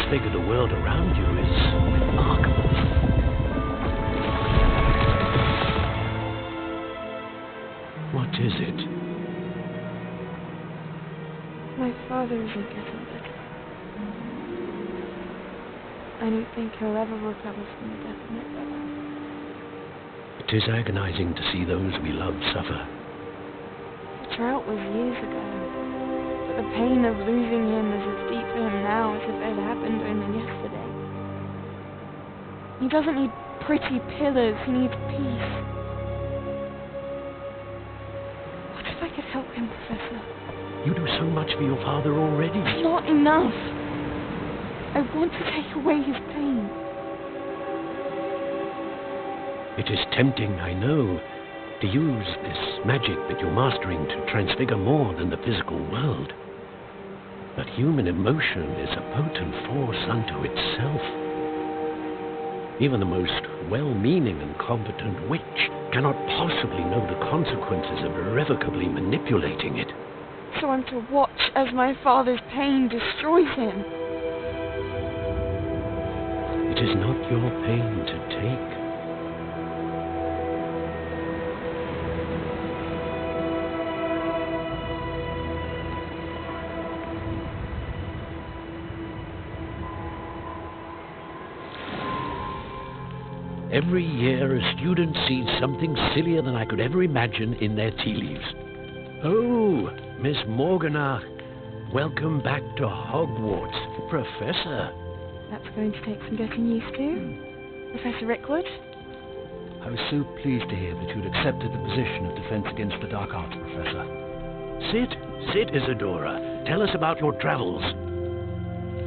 transfigure the world around you is remarkable. What is it? My father isn't getting better. I don't think he'll ever recover from the death of my brother. It is agonizing to see those we love suffer. The drought was years ago, but the pain of losing him is as deep for him now as if it had happened only yesterday. He doesn't need pretty pillars, he needs peace. What if I could help him, Professor? You do so much for your father already. It's not enough. I want to take away his pain. It is tempting, I know, to use this magic that you're mastering to transfigure more than the physical world. But human emotion is a potent force unto itself. Even the most well-meaning and competent witch cannot possibly know the consequences of irrevocably manipulating it. So I'm to watch as my father's pain destroys him. It is not your pain to take. Every year a student sees something sillier than I could ever imagine in their tea leaves. Oh, Miss Morganach, welcome back to Hogwarts, Professor. That's going to take some getting used to. Professor Rickwood? I was so pleased to hear that you'd accepted the position of Defense Against the Dark Arts, Professor. Sit, Isadora. Tell us about your travels.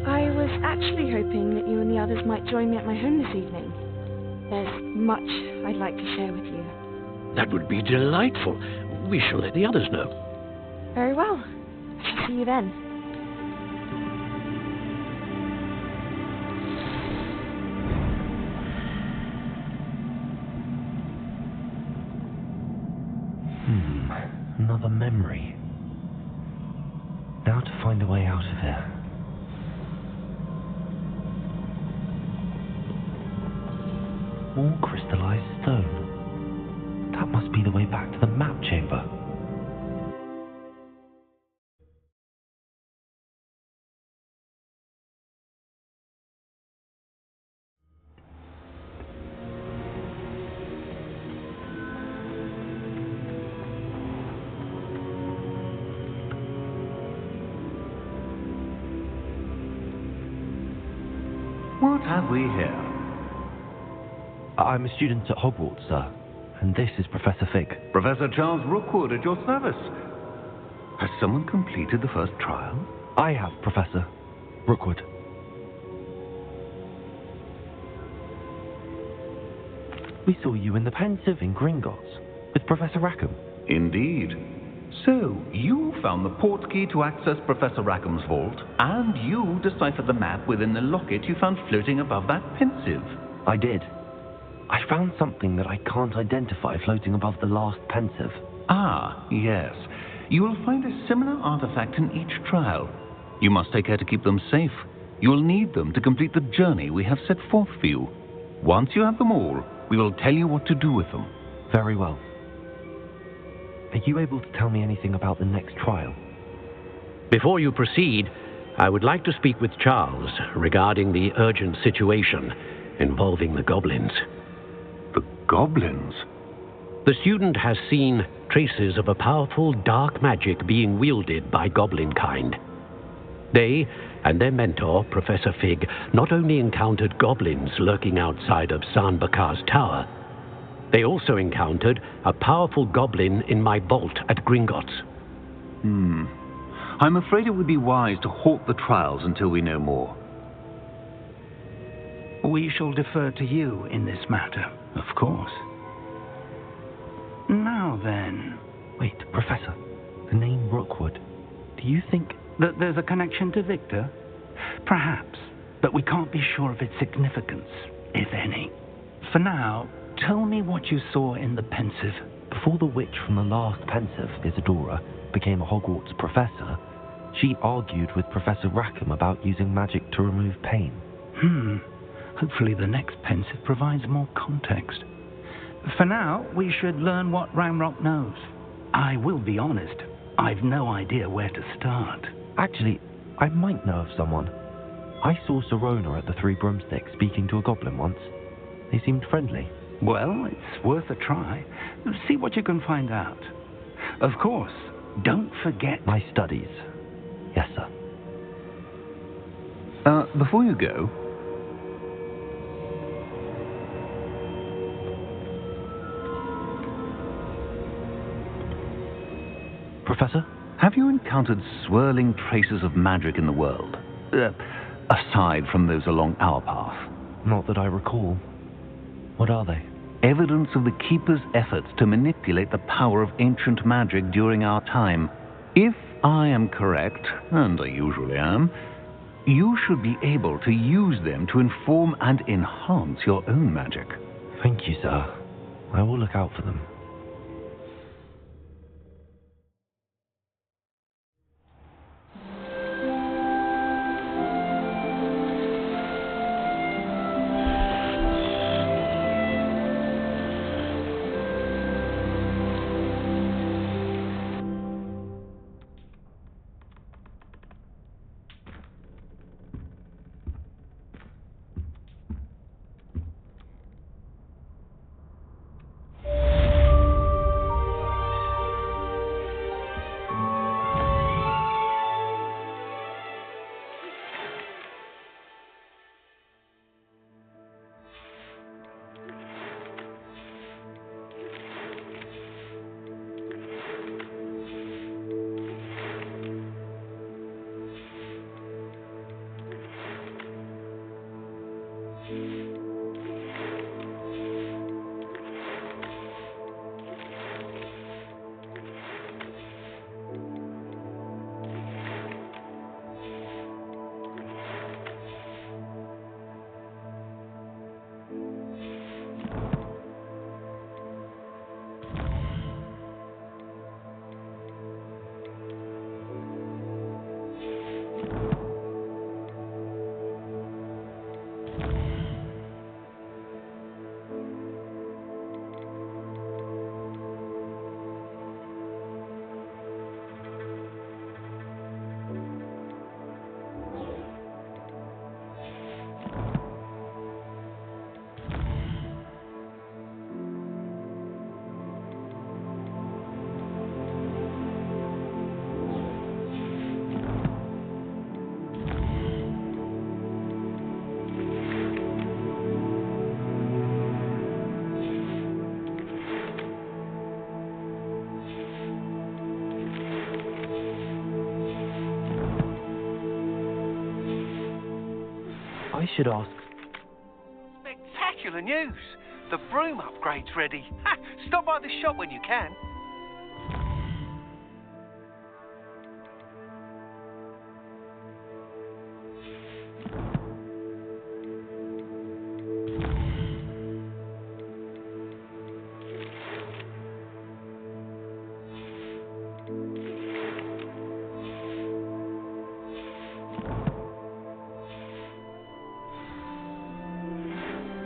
I was actually hoping that you and the others might join me at my home this evening. There's much I'd like to share with you. That would be delightful. We shall let the others know. Very well. I shall see you then. Another memory. Now to find a way out of here. More crystallized stone. That must be the way back to the map chamber. What have we here? I'm a student at Hogwarts, sir, and this is Professor Fig. Professor Charles Rookwood at your service. Has someone completed the first trial? I have, Professor Rookwood. We saw you in the Pensive in Gringotts with Professor Rackham. Indeed. So, you found the portkey to access Professor Rackham's vault, and you deciphered the map within the locket you found floating above that Pensive. I did. I found something that I can't identify floating above the last Pensive. Ah, yes. You will find a similar artifact in each trial. You must take care to keep them safe. You will need them to complete the journey we have set forth for you. Once you have them all, we will tell you what to do with them. Very well. Are you able to tell me anything about the next trial? Before you proceed, I would like to speak with Charles regarding the urgent situation involving the goblins. The goblins? The student has seen traces of a powerful dark magic being wielded by goblin kind. They and their mentor, Professor Fig, not only encountered goblins lurking outside of San Bakar's tower, they also encountered a powerful goblin in my vault at Gringotts. I'm afraid it would be wise to halt the trials until we know more. We shall defer to you in this matter. Of course. Now then... Wait, Professor. The name Rookwood. Do you think... that there's a connection to Victor? Perhaps, but we can't be sure of its significance, if any. For now, tell me what you saw in the Pensive. Before the witch from the last Pensive, Isadora, became a Hogwarts professor, She argued with Professor Rackham about using magic to remove pain. Hopefully the next pensive provides more context. For now, we should learn what Ramrock knows. I will be honest, I've no idea where to start. Actually, I might know of someone. I saw Sirona at the Three Broomsticks speaking to a goblin once. They seemed friendly. Well, it's worth a try. See what you can find out. Of course, don't forget... My studies. Yes, sir. Before you go... Professor? Have you encountered swirling traces of magic in the world? Aside from those along our path? Not that I recall. What are they? Evidence of the Keeper's efforts to manipulate the power of ancient magic during our time. If I am correct, and I usually am, you should be able to use them to inform and enhance your own magic. Thank you, sir. I will look out for them. I should ask. Spectacular news! The broom upgrade's ready. Ha! Stop by the shop when you can.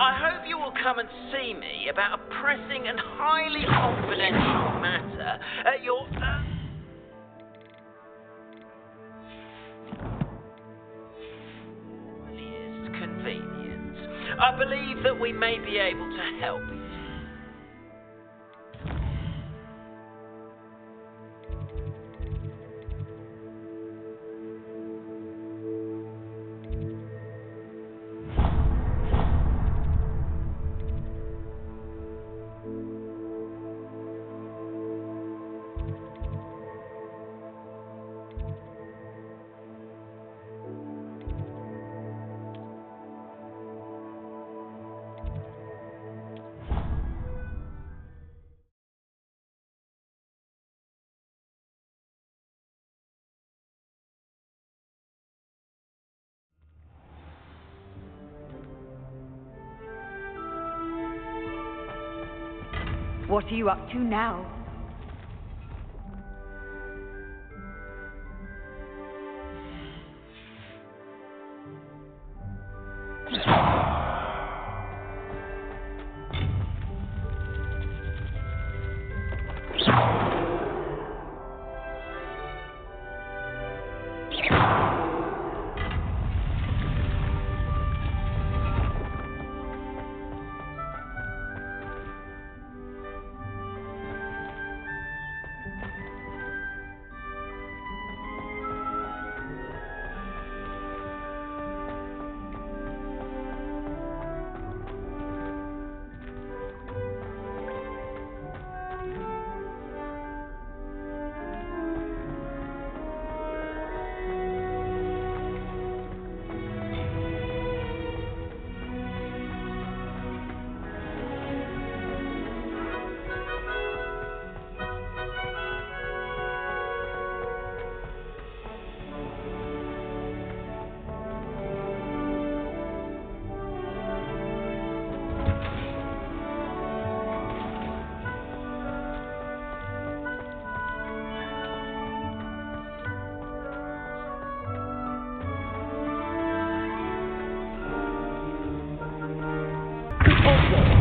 I hope you will come and see me about a pressing and highly confidential matter at your earliest convenience. I believe that we may be able to help you. What are you up to now? Hogwarts.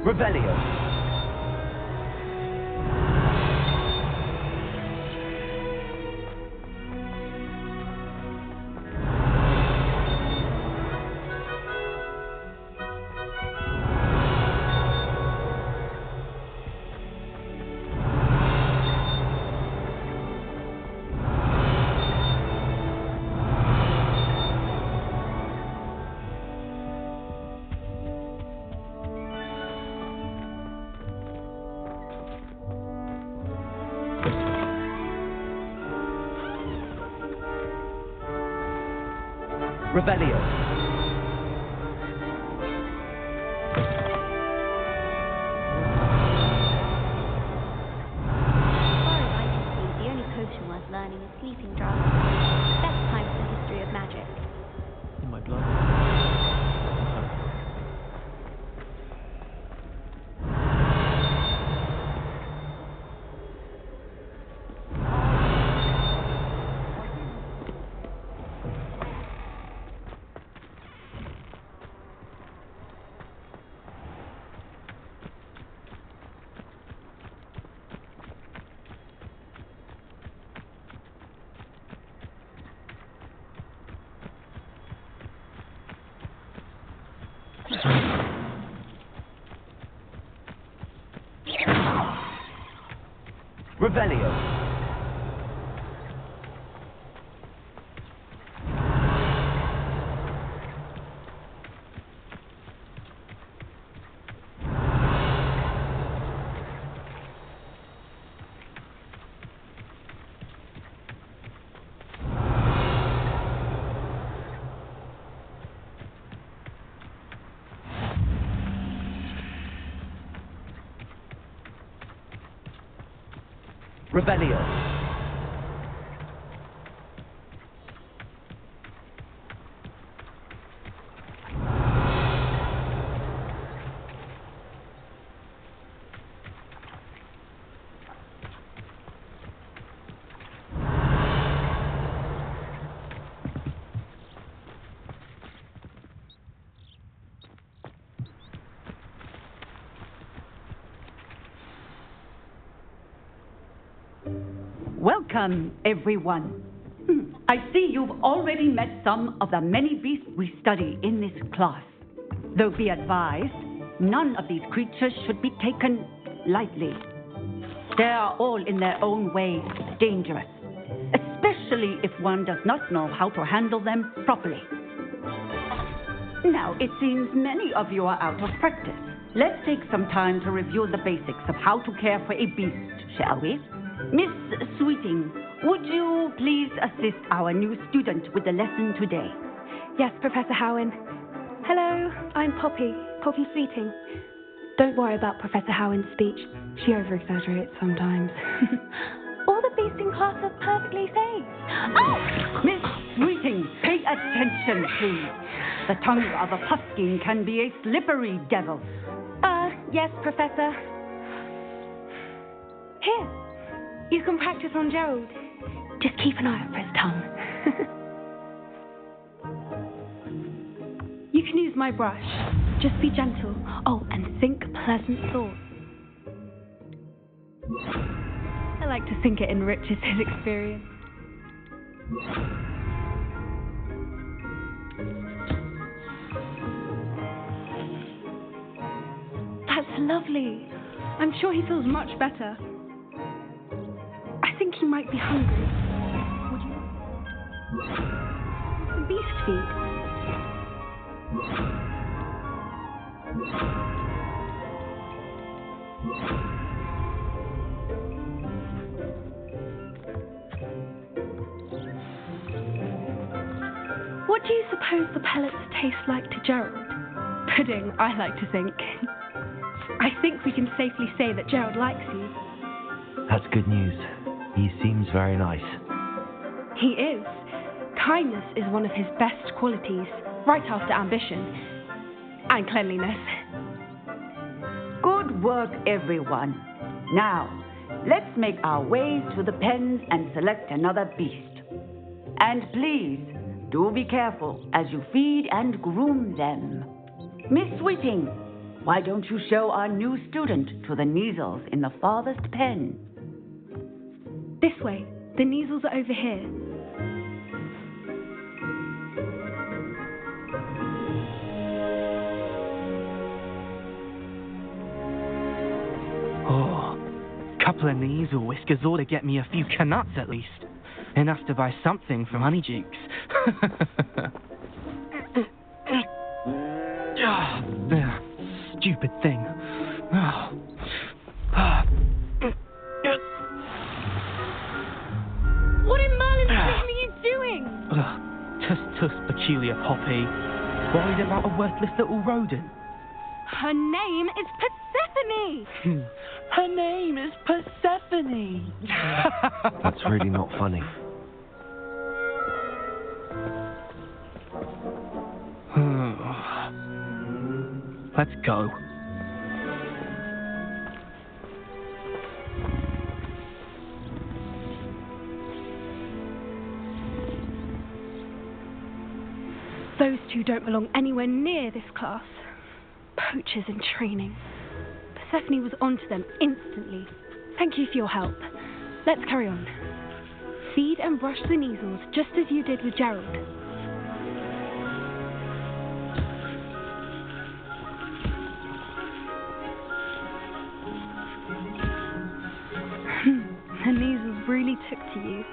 Revelio. Revelio. The only potion worth learning is sleeping draught. Best time for the history of magic. In my blood. Revelio. Revelio. Welcome, everyone. I see you've already met some of the many beasts we study in this class. Though be advised, none of these creatures should be taken lightly. They are all in their own way dangerous, especially if one does not know how to handle them properly. Now, it seems many of you are out of practice. Let's take some time to review the basics of how to care for a beast, shall we? Miss Sweeting, would you please assist our new student with the lesson today? Yes, Professor Howen. Hello, I'm Poppy Sweeting. Don't worry about Professor Howen's speech. She over-exaggerates sometimes. All the beasts in class are perfectly safe. Oh! Miss Sweeting, pay attention, please. The tongue of a pumpkin can be a slippery devil. Yes, Professor. Here, you can practice on Gerald. Just keep an eye out for his tongue. You can use my brush. Just be gentle. Oh, and think pleasant thoughts. I like to think it enriches his experience. That's lovely. I'm sure he feels much better. I think he might be hungry. Would you? The beast feed. What do you suppose the pellets taste like to Gerald? Pudding, I like to think. I think we can safely say that Gerald likes you. That's good news. He seems very nice. He is. Kindness is one of his best qualities, right after ambition and cleanliness. Good work, everyone. Now, let's make our way to the pens and select another beast. And please, do be careful as you feed and groom them. Miss Sweeting, why don't you show our new student to the Neasels in the farthest pen? This way. The Neasels are over here. Oh, couple of Neasel whiskers ought to get me a few canuts at least. Enough to buy something from Honeydukes. Stupid thing. What in Merlin's name are you doing? Tuss, peculiar Poppy. Worried about a worthless little rodent. Her name is Persephone! Her name is Persephone! That's really not funny. Let's go. Those two don't belong anywhere near this class. Poachers in training. Persephone was onto them instantly. Thank you for your help. Let's carry on. Feed and brush the Neasels just as you did with Gerald. The Neasels really took to you.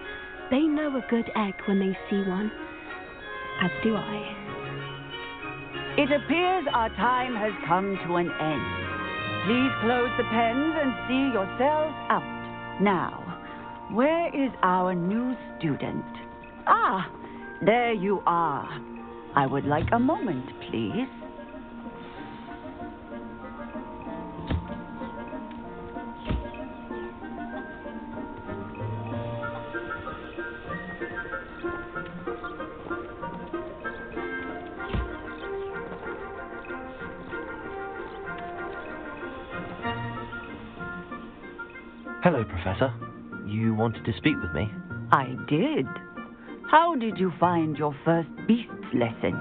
They know a good egg when they see one. As do I. It appears our time has come to an end. Please close the pens and see yourselves out. Now, where is our new student? Ah, there you are. I would like a moment, please. Hello, Professor. You wanted to speak with me? I did. How did you find your first beasts lesson?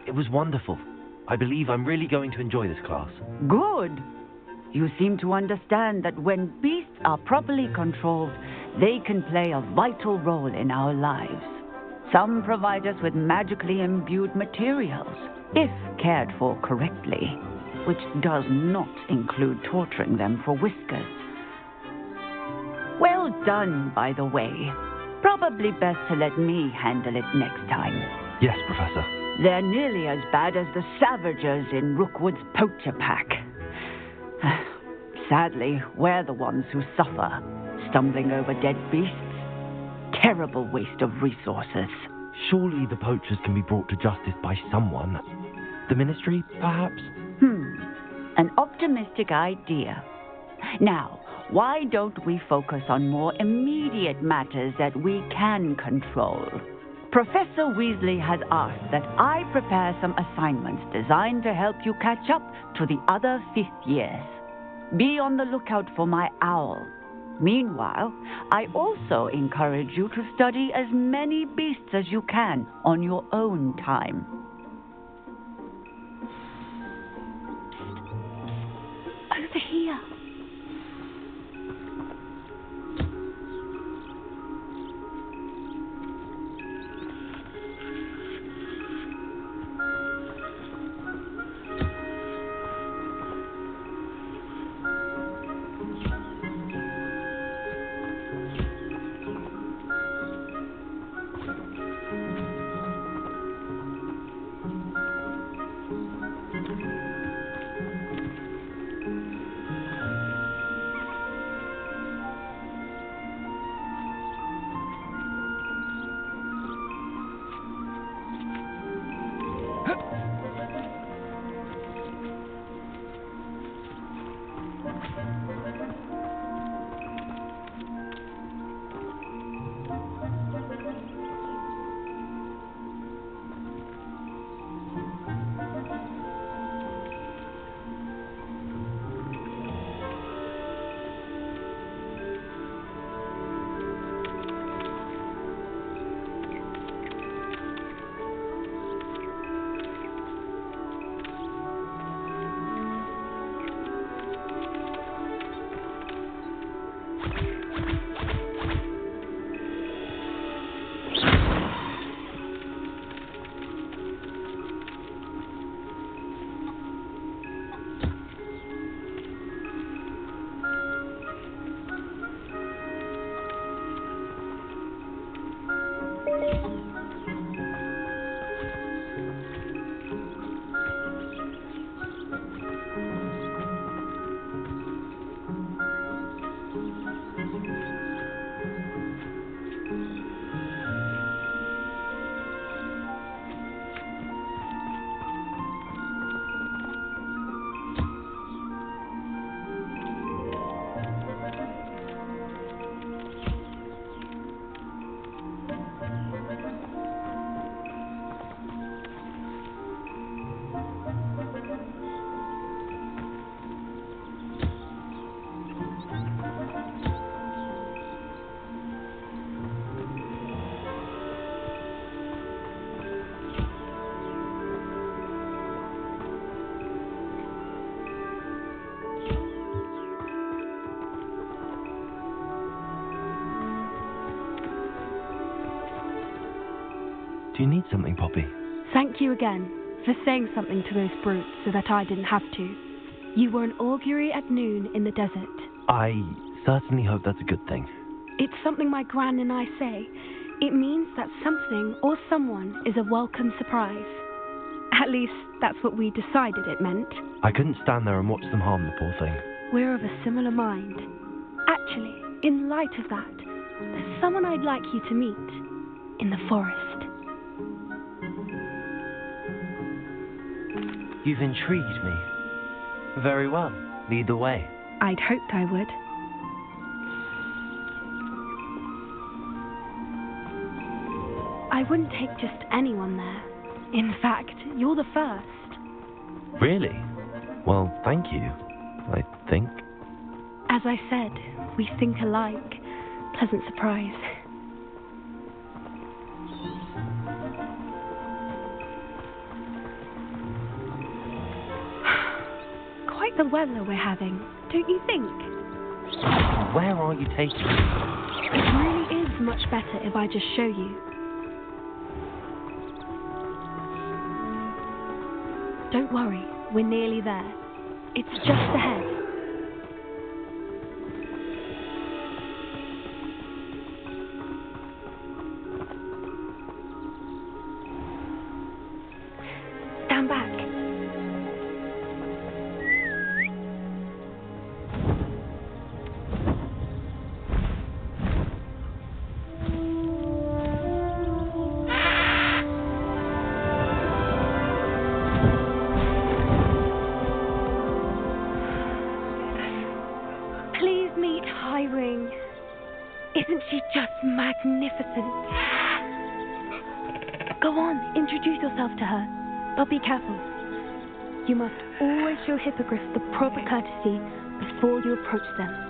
It was wonderful. I believe I'm really going to enjoy this class. Good. You seem to understand that when beasts are properly controlled, they can play a vital role in our lives. Some provide us with magically imbued materials, if cared for correctly, which does not include torturing them for whiskers. Well done, by the way. Probably best to let me handle it next time. Yes, Professor. They're nearly as bad as the Savagers in Rookwood's poacher pack. Sadly, we're the ones who suffer, stumbling over dead beasts. Terrible waste of resources. Surely the poachers can be brought to justice by someone. The Ministry, perhaps? An optimistic idea. Now, why don't we focus on more immediate matters that we can control? Professor Weasley has asked that I prepare some assignments designed to help you catch up to the other 5th years. Be on the lookout for my owl. Meanwhile, I also encourage you to study as many beasts as you can on your own time. Over here. Do you need something, Poppy? Thank you again for saying something to those brutes so that I didn't have to. You were an augury at noon in the desert. I certainly hope that's a good thing. It's something my gran and I say. It means that something or someone is a welcome surprise. At least, that's what we decided it meant. I couldn't stand there and watch them harm the poor thing. We're of a similar mind. Actually, in light of that, there's someone I'd like you to meet in the forest. You've intrigued me. Very well. Lead the way. I'd hoped I would. I wouldn't take just anyone there. In fact, you're the first. Really? Well, thank you, I think. As I said, we think alike. Pleasant surprise. Quite the weather we're having, don't you think? Where are you taking me? It really is much better if I just show you. Don't worry, we're nearly there. It's just ahead. Stand back. Isn't she just magnificent? Go on, introduce yourself to her. But be careful. You must always show hippogriffs the proper courtesy before you approach them.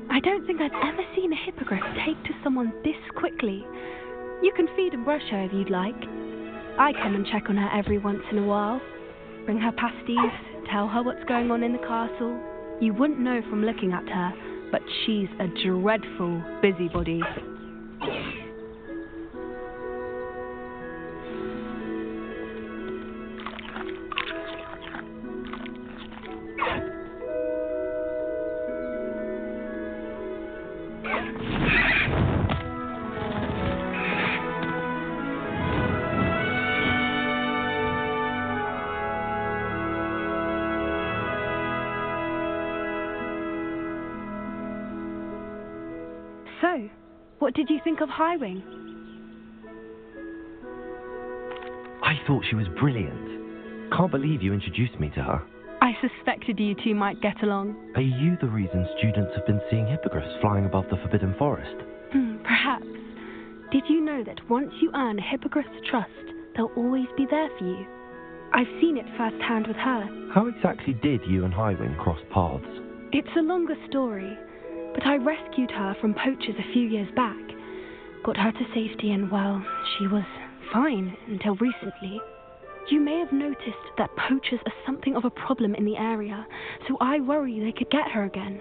I don't think I've ever seen a hippogriff take to someone this quickly. You can feed and brush her if you'd like. I come and check on her every once in a while. Bring her pasties, tell her what's going on in the castle. You wouldn't know from looking at her, but she's a dreadful busybody. So, what did you think of Highwing? I thought she was brilliant. Can't believe you introduced me to her. I suspected you two might get along. Are you the reason students have been seeing hippogriffs flying above the Forbidden Forest? Perhaps. Did you know that once you earn a hippogriff's trust, they'll always be there for you? I've seen it firsthand with her. How exactly did you and Highwing cross paths? It's a longer story. But I rescued her from poachers a few years back. Got her to safety and, well, she was fine until recently. You may have noticed that poachers are something of a problem in the area, so I worry they could get her again.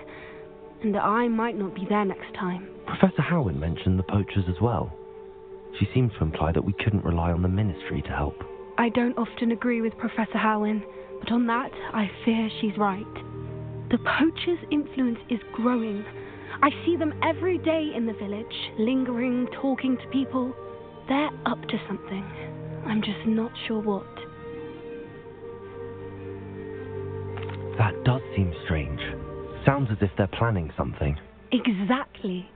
And that I might not be there next time. Professor Howin mentioned the poachers as well. She seemed to imply that we couldn't rely on the ministry to help. I don't often agree with Professor Howin, but on that, I fear she's right. The poachers' influence is growing. I see them every day in the village, lingering, talking to people. They're up to something. I'm just not sure what. That does seem strange. Sounds as if they're planning something. Exactly.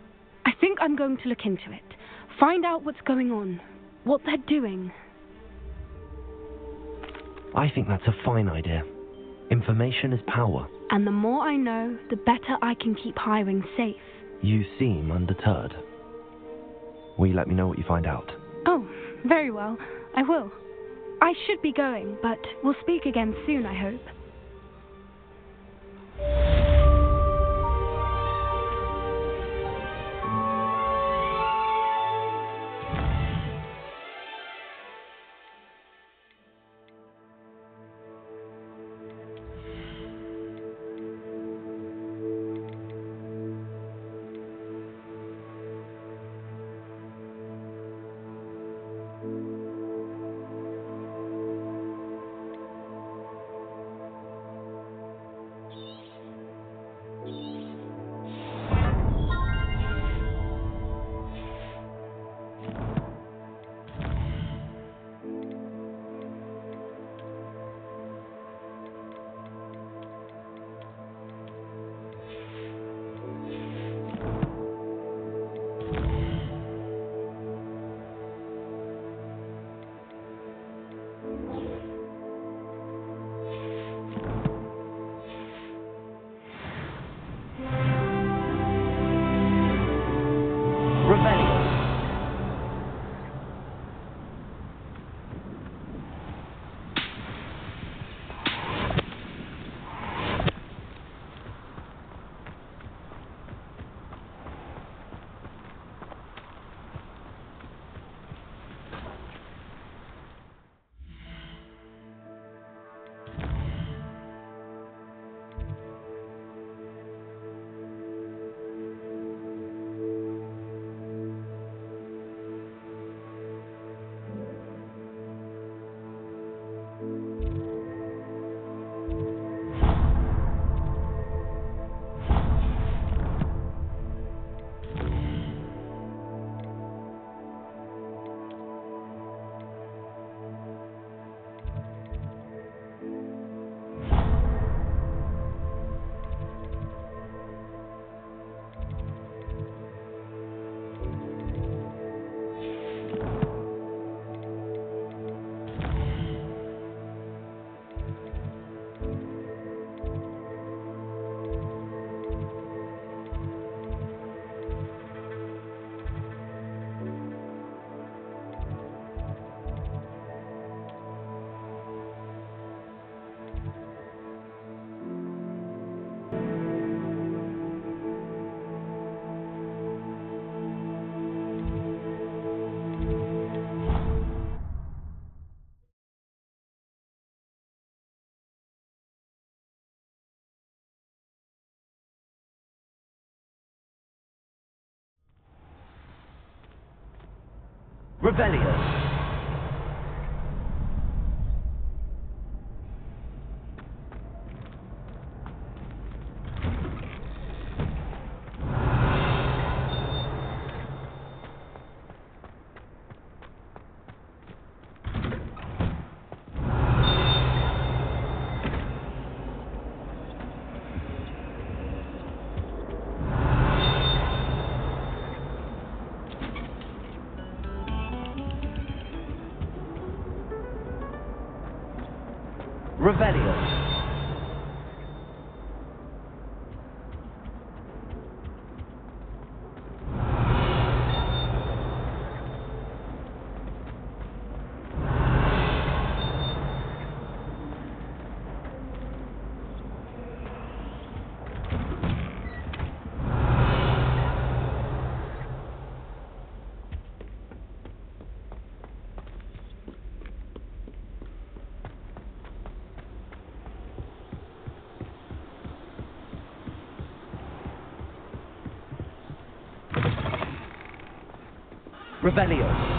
I think I'm going to look into it. Find out what's going on. What they're doing. I think that's a fine idea. Information is power. And the more I know, the better I can keep Highwing safe. You seem undeterred. Will you let me know what you find out? Oh, very well. I will. I should be going, but we'll speak again soon, I hope. Revelio. Revelio. Revelio.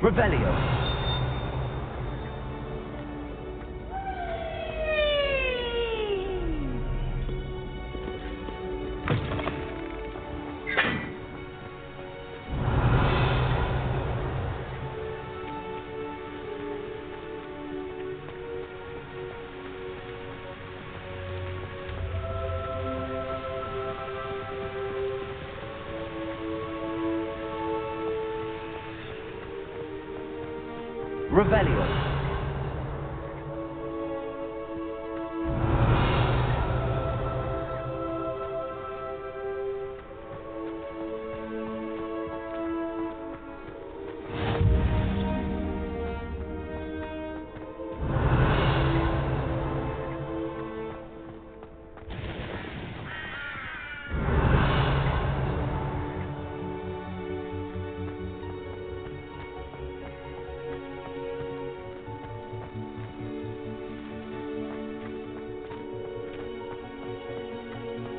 Revelio. Revelio.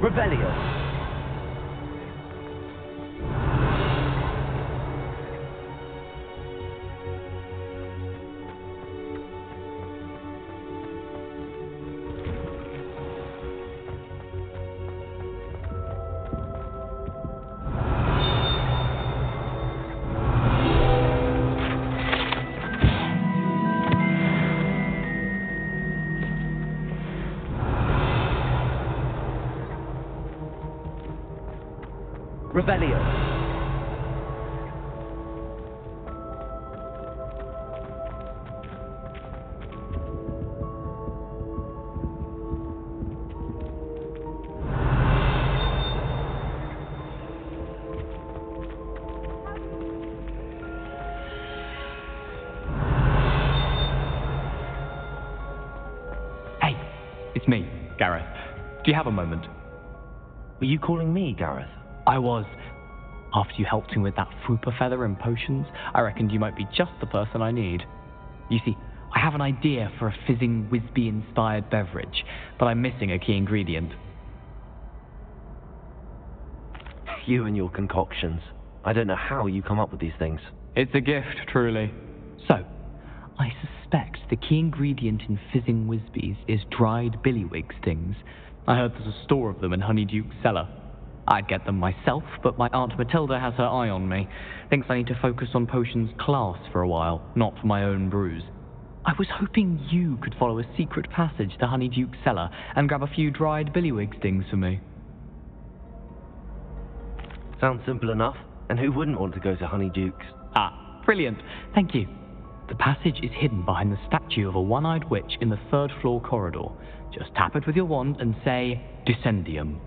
Revelio. Revelio. Hey, it's me, Gareth. Do you have a moment? Were you calling me, Gareth? I was. After you helped me with that fupa feather and potions, I reckoned you might be just the person I need. You see, I have an idea for a fizzing Whizbee-inspired beverage, but I'm missing a key ingredient. You and your concoctions. I don't know how you come up with these things. It's a gift, truly. So, I suspect the key ingredient in fizzing Whizbees is dried billywig stings. I heard there's a store of them in Honeyduke's cellar. I'd get them myself, but my Aunt Matilda has her eye on me. Thinks I need to focus on potions class for a while, not for my own brews. I was hoping you could follow a secret passage to Honeyduke's cellar and grab a few dried billywig stings for me. Sounds simple enough. And who wouldn't want to go to Honeyduke's? Ah, brilliant. Thank you. The passage is hidden behind the statue of a one-eyed witch in the third-floor corridor. Just tap it with your wand and say, Descendium.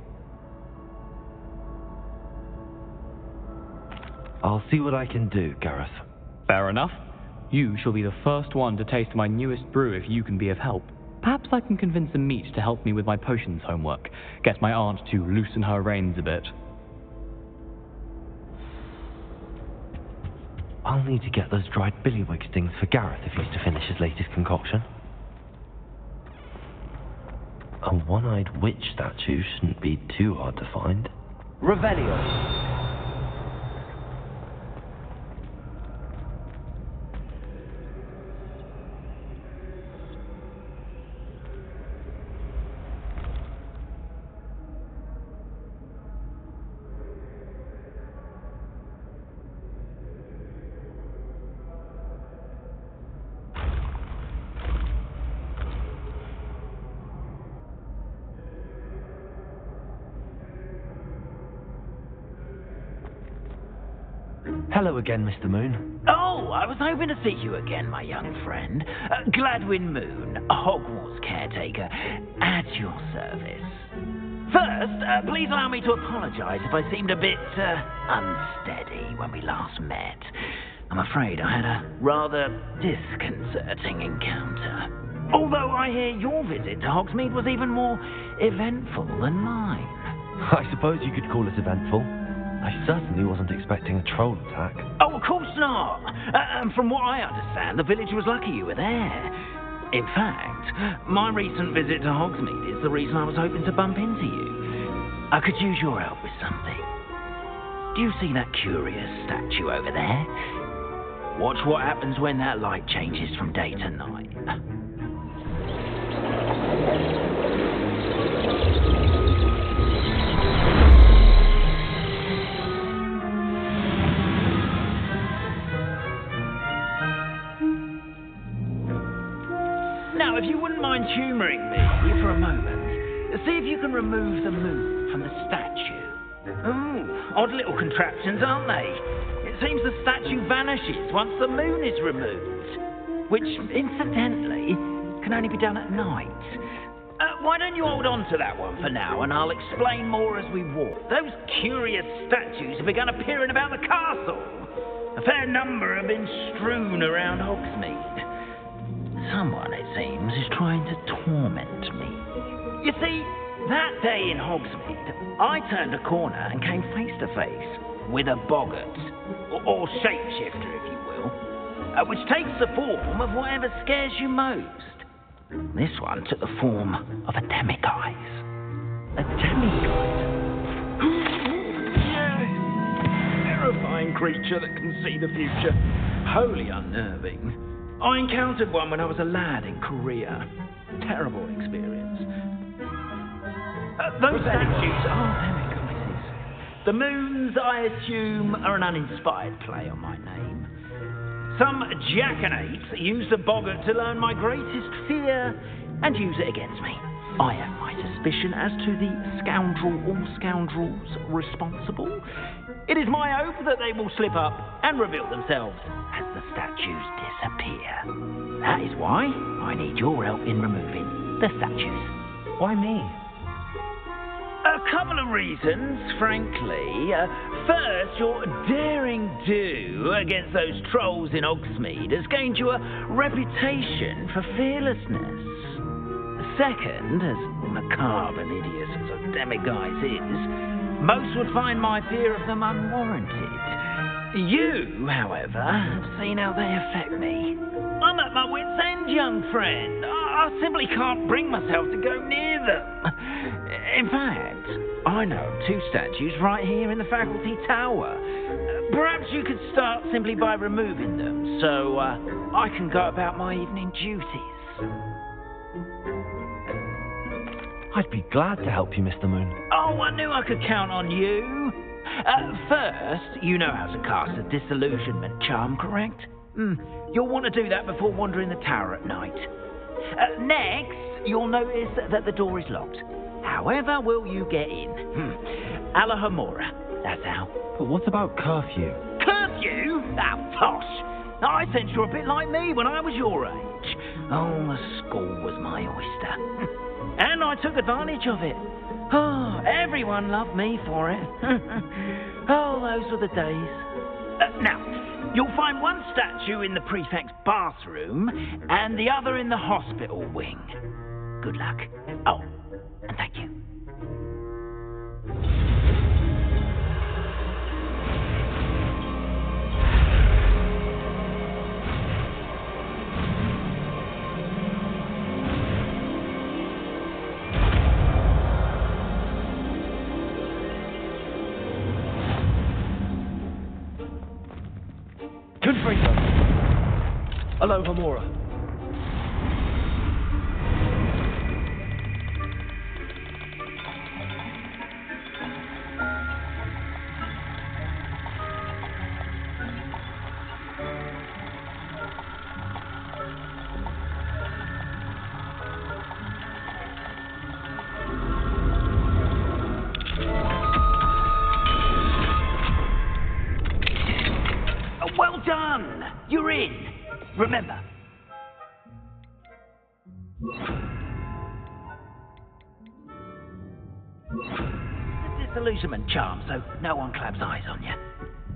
I'll see what I can do, Gareth. Fair enough. You shall be the first one to taste my newest brew if you can be of help. Perhaps I can convince a meat to help me with my potions homework. Get my aunt to loosen her reins a bit. I'll need to get those dried billywig stings for Gareth if he's to finish his latest concoction. A one-eyed witch statue shouldn't be too hard to find. Revelio. Hello again, Mr. Moon. Oh, I was hoping to see you again, my young friend. Gladwin Moon, Hogwarts caretaker, at your service. First, please allow me to apologise if I seemed a bit unsteady when we last met. I'm afraid I had a rather disconcerting encounter. Although I hear your visit to Hogsmeade was even more eventful than mine. I suppose you could call it eventful. I certainly wasn't expecting a troll attack. Oh, of course not. From what I understand, the village was lucky you were there. In fact, my recent visit to Hogsmeade is the reason I was hoping to bump into you. I could use your help with something. Do you see that curious statue over there? Watch what happens when that light changes from day to night. Now, if you wouldn't mind humouring me for a moment, see if you can remove the moon from the statue. Ooh, odd little contraptions, aren't they? It seems the statue vanishes once the moon is removed. which, incidentally, can only be done at night. Why don't you hold on to that one for now, and I'll explain more as we walk. Those curious statues have begun appearing about the castle. A fair number have been strewn around Hogsmeade. Someone, it seems, is trying to torment me. You see, that day in Hogsmeade, I turned a corner and came face to face with a boggart, or shapeshifter, if you will, which takes the form of whatever scares you most. This one took the form of a demiguise. A demiguise? Yes! Terrifying creature that can see the future. Wholly unnerving. I encountered one when I was a lad in Korea. Terrible experience. Those statues are demiguises. The moons, I assume, are an uninspired play on my name. Some jackanapes use the boggart to learn my greatest fear and use it against me. I have my suspicion as to the scoundrel or scoundrels responsible. It is my hope that they will slip up and reveal themselves as the statues disappear. That is why I need your help in removing the statues. Why me? A couple of reasons, frankly. First, your daring do against those trolls in Hogsmeade has gained you a reputation for fearlessness. Second, as macabre and hideous as a demiguise is, most would find my fear of them unwarranted. You, however, have seen how they affect me. I'm at my wit's end, young friend. I simply can't bring myself to go near them. In fact, I know of two statues right here in the faculty tower. Perhaps you could start simply by removing them, so I can go about my evening duties. I'd be glad to help you, Mr. Moon. Oh, I knew I could count on you. First, you know how to cast a disillusionment charm, correct? You'll want to do that before wandering the tower at night. Next, you'll notice that the door is locked. However will you get in? Alahomora, that's how. But what about curfew? Curfew? Oh, tosh. I sense you're a bit like me when I was your age. Oh, the school was my oyster. And I took advantage of it. Oh, everyone loved me for it. Oh, those were the days. Now, you'll find one statue in the prefect's bathroom and the other in the hospital wing. Good luck. Oh, and thank you. Confringo. Alahomora. Well done! You're in. Remember. It's a disillusionment charm, so no one claps eyes on you.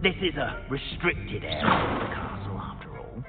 This is a restricted area of the castle, after all.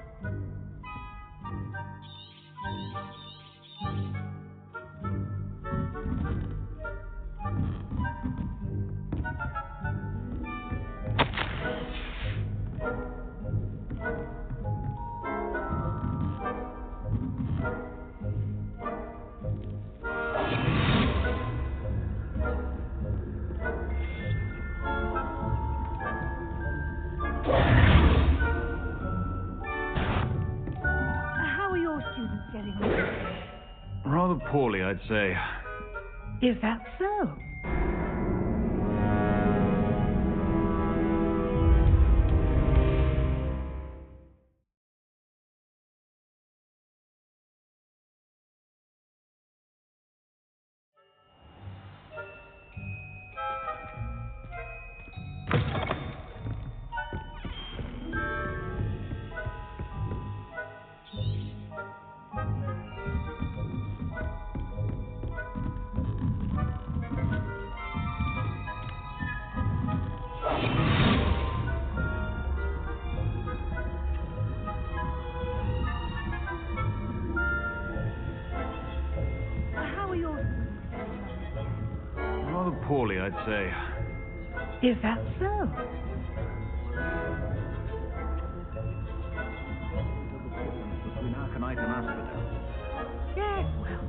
Rather poorly, I'd say. Is that so? poorly, I'd say. Is that so? Between aconite and asphodel. Yes, well,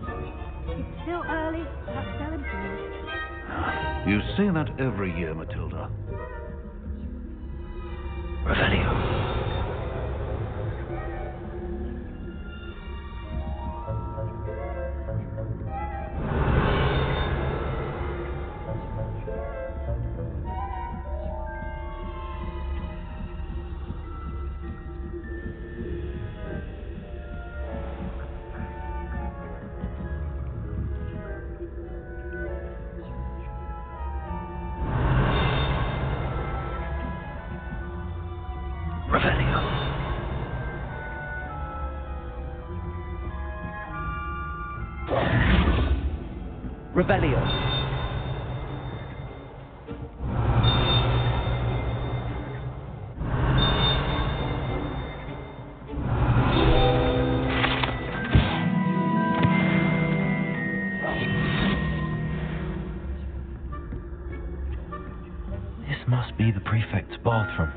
it's still early. That's so important. You say that every year, Matilda. Revelio. Revelio. This must be the prefect's bathroom.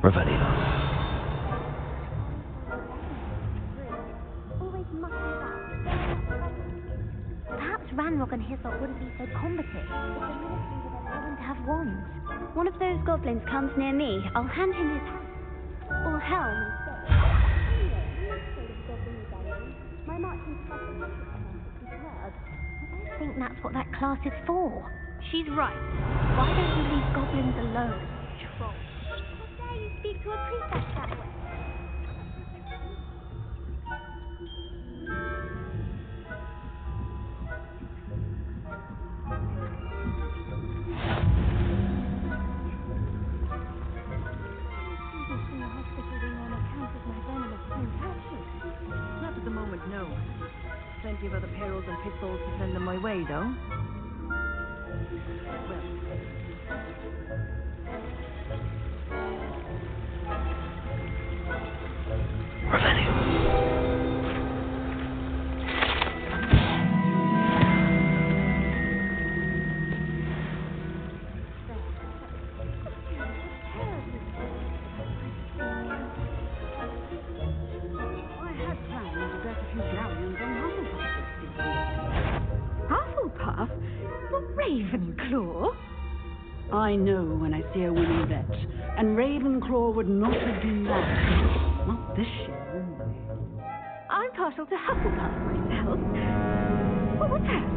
Revelio. Always mucking about. Perhaps Ranrock and Hyssop wouldn't be so combative if the ministry were willing to have wands. One of those goblins comes near me, I'll hand him his or helm instead. My marching class is superb. I don't think that's what that class is for. She's right. Why don't we leave goblins alone? Troll. How dare you speak to a prefect that way? Not at the moment, no. Plenty of other perils and pitfalls to send them my way, though. Ravenclaw? I know when I see a winning bet, and Ravenclaw would not have been that. Not this year. I'm partial to Hufflepuff myself. Well, what's that?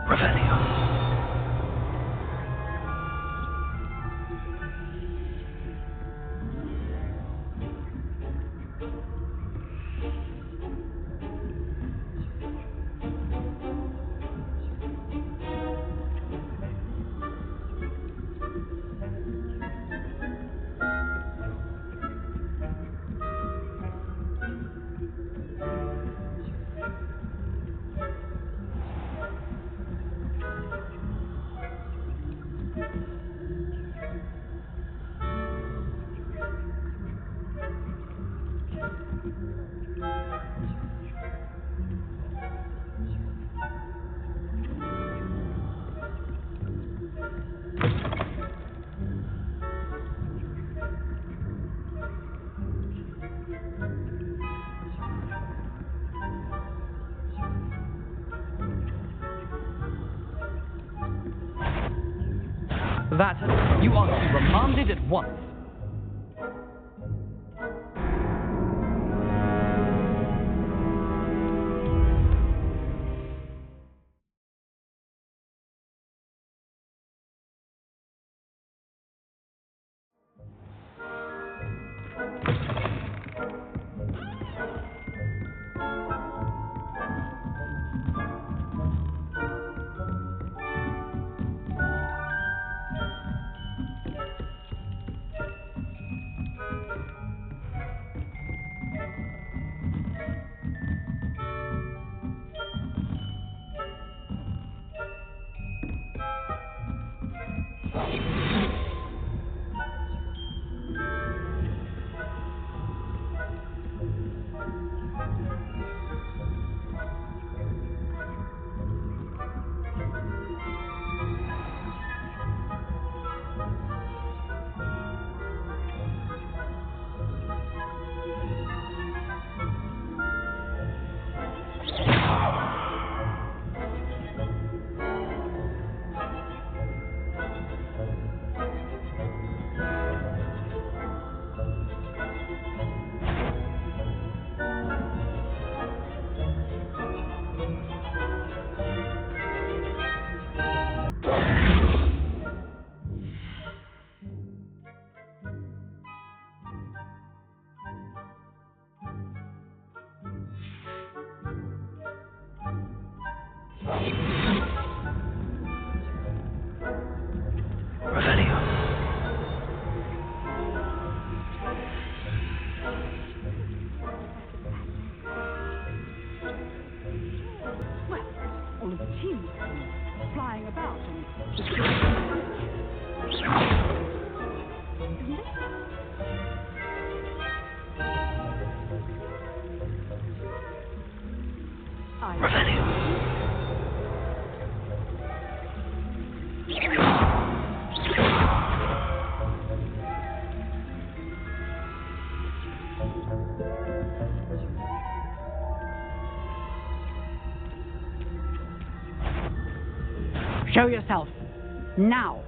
Revelio. That you are to be remanded at once. Flying about and... Show yourself. Now.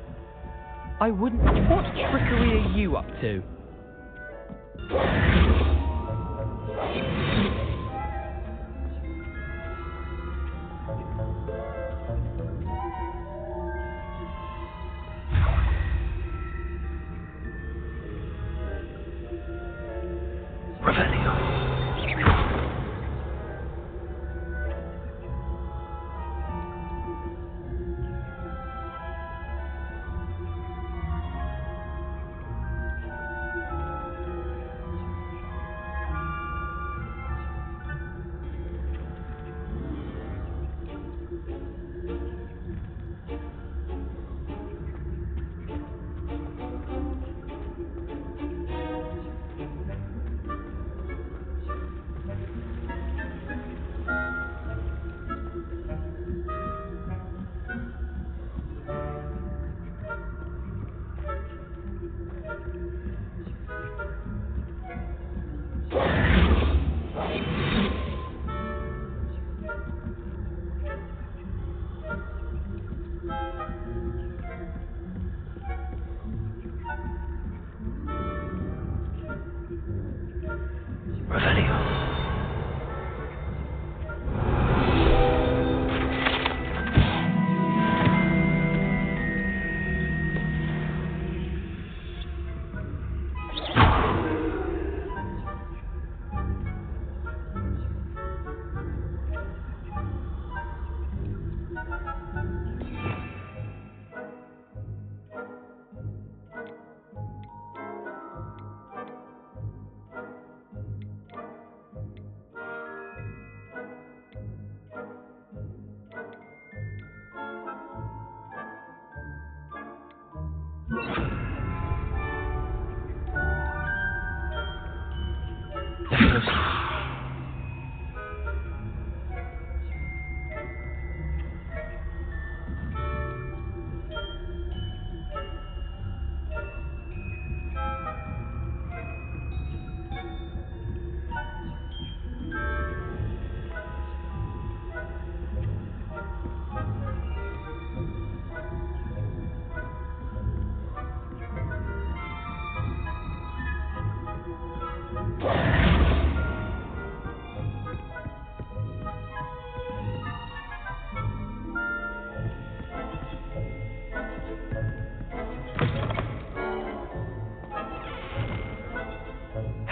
I wouldn't... What trickery are you up to?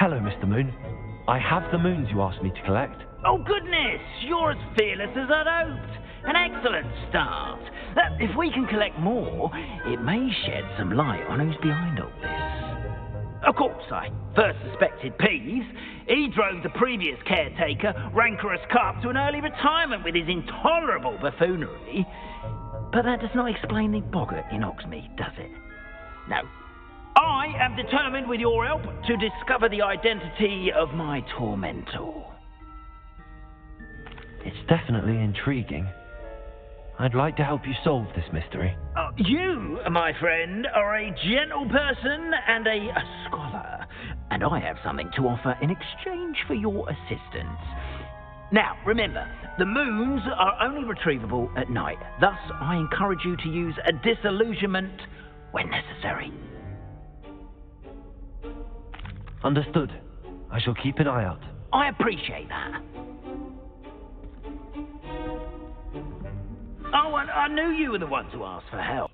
Hello, Mr. Moon. I have the moons you asked me to collect. Oh, goodness! You're as fearless as I'd hoped. An excellent start. If we can collect more, it may shed some light on who's behind all this. Of course, I first suspected Pease. He drove the previous caretaker, rancorous Carp, to an early retirement with his intolerable buffoonery. But that does not explain the boggart in Oxmead, does it? No. I am determined, with your help, to discover the identity of my tormentor. It's definitely intriguing. I'd like to help you solve this mystery. You, my friend, are a gentle person and a scholar, and I have something to offer in exchange for your assistance. Now, remember, the moons are only retrievable at night. Thus, I encourage you to use a disillusionment when necessary. Understood. I shall keep an eye out. I appreciate that. Oh, I knew you were the one to ask for help.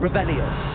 Revelio.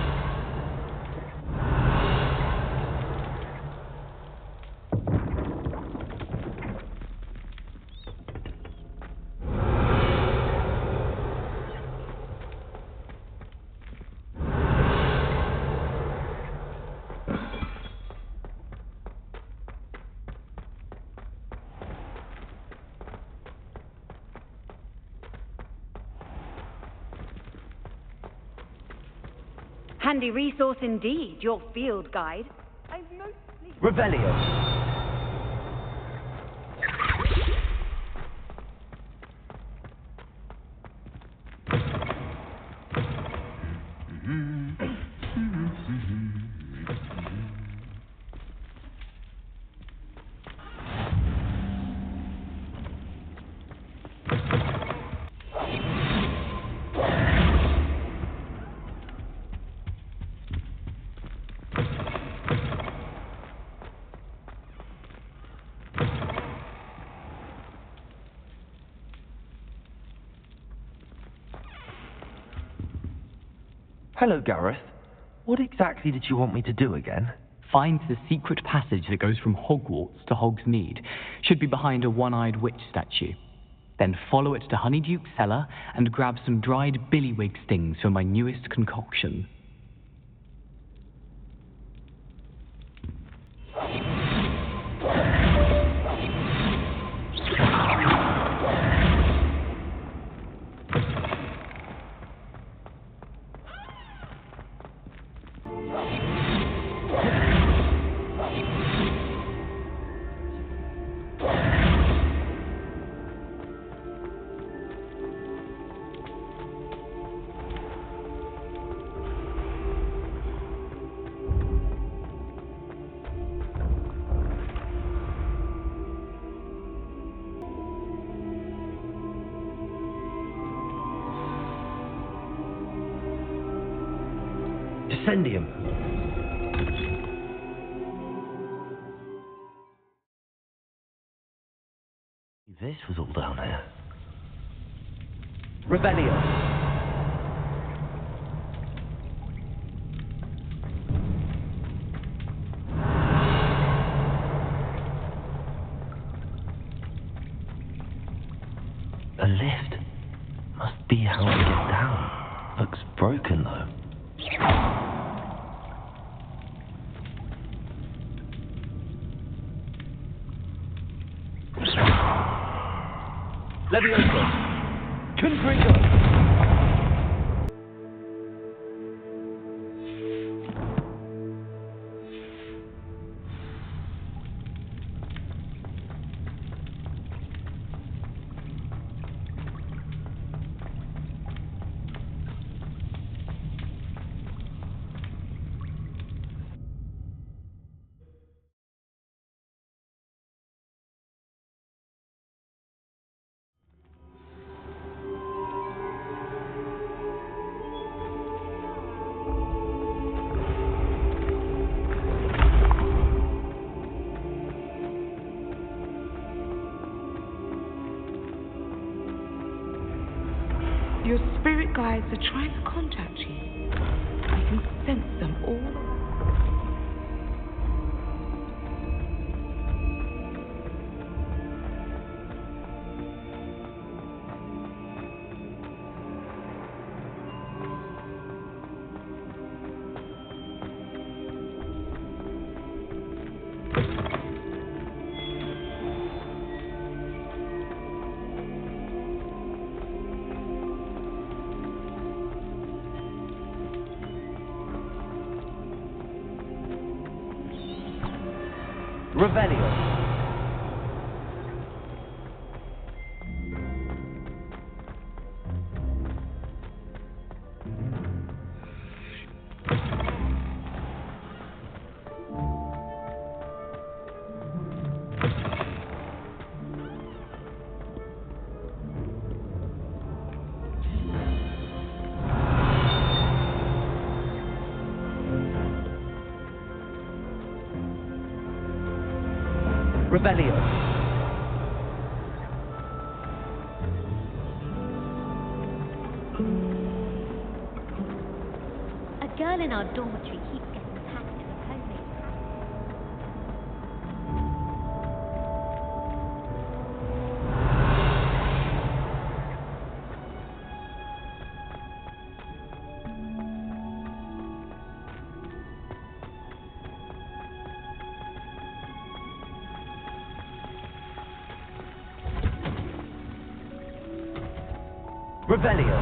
Handy resource indeed, your field guide. I've mostly... Revelio. Hello, Gareth. What exactly did you want me to do again? Find the secret passage that goes from Hogwarts to Hogsmeade. Should be behind a one-eyed witch statue. Then follow it to Honeyduke's cellar and grab some dried billywig stings for my newest concoction. Descendium. This was all down here. Revelio. A lift. Must be how I get down. Looks broken though. Levioso. Confringo. Your spirit guides are trying to contact you. I can sense them all around. Revelio. Revelio. A girl in our dormitory keeps getting attacked in a homemade. Revelio.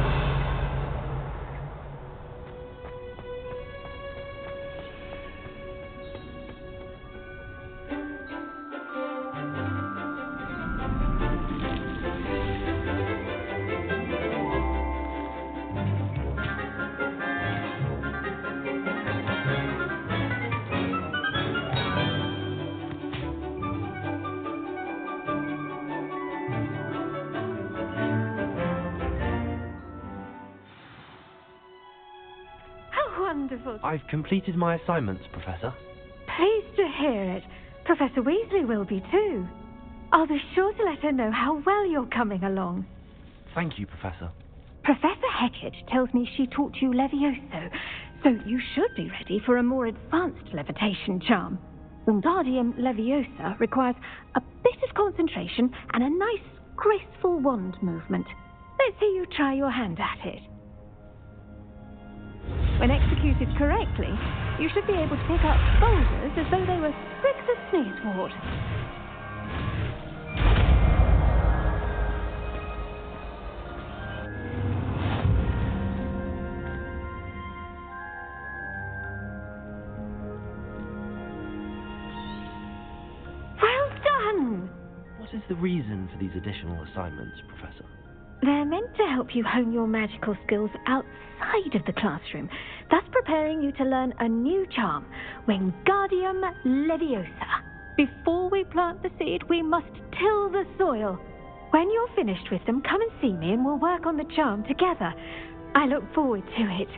wonderful. I've completed my assignments, Professor. Pleased to hear it. Professor Weasley will be too. I'll be sure to let her know how well you're coming along. Thank you, Professor. Professor Hecat tells me she taught you Levioso, so you should be ready for a more advanced levitation charm. Wingardium Leviosa requires a bit of concentration and a nice, graceful wand movement. Let's see you try your hand at it. When executed correctly, you should be able to pick up boulders as though they were sprigs of sneezewort. Well done! What is the reason for these additional assignments, Professor? They're meant to help you hone your magical skills outside of the classroom, thus preparing you to learn a new charm, Wingardium Leviosa. Before we plant the seed, we must till the soil. When you're finished with them, come and see me and we'll work on the charm together. I look forward to it.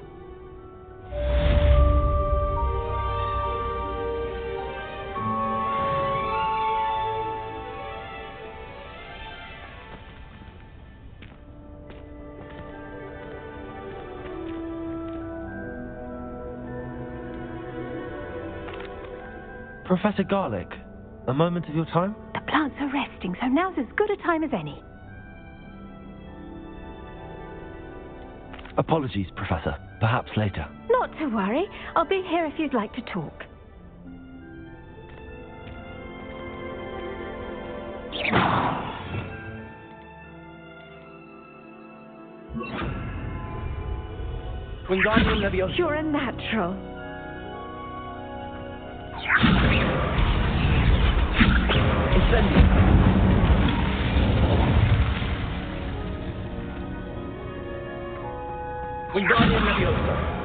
Professor Garlick, a moment of your time? The plants are resting, so now's as good a time as any. Apologies, Professor. Perhaps later. Not to worry. I'll be here if you'd like to talk. Wingardium Leviosa. You're a natural. Wingardium Leviosa.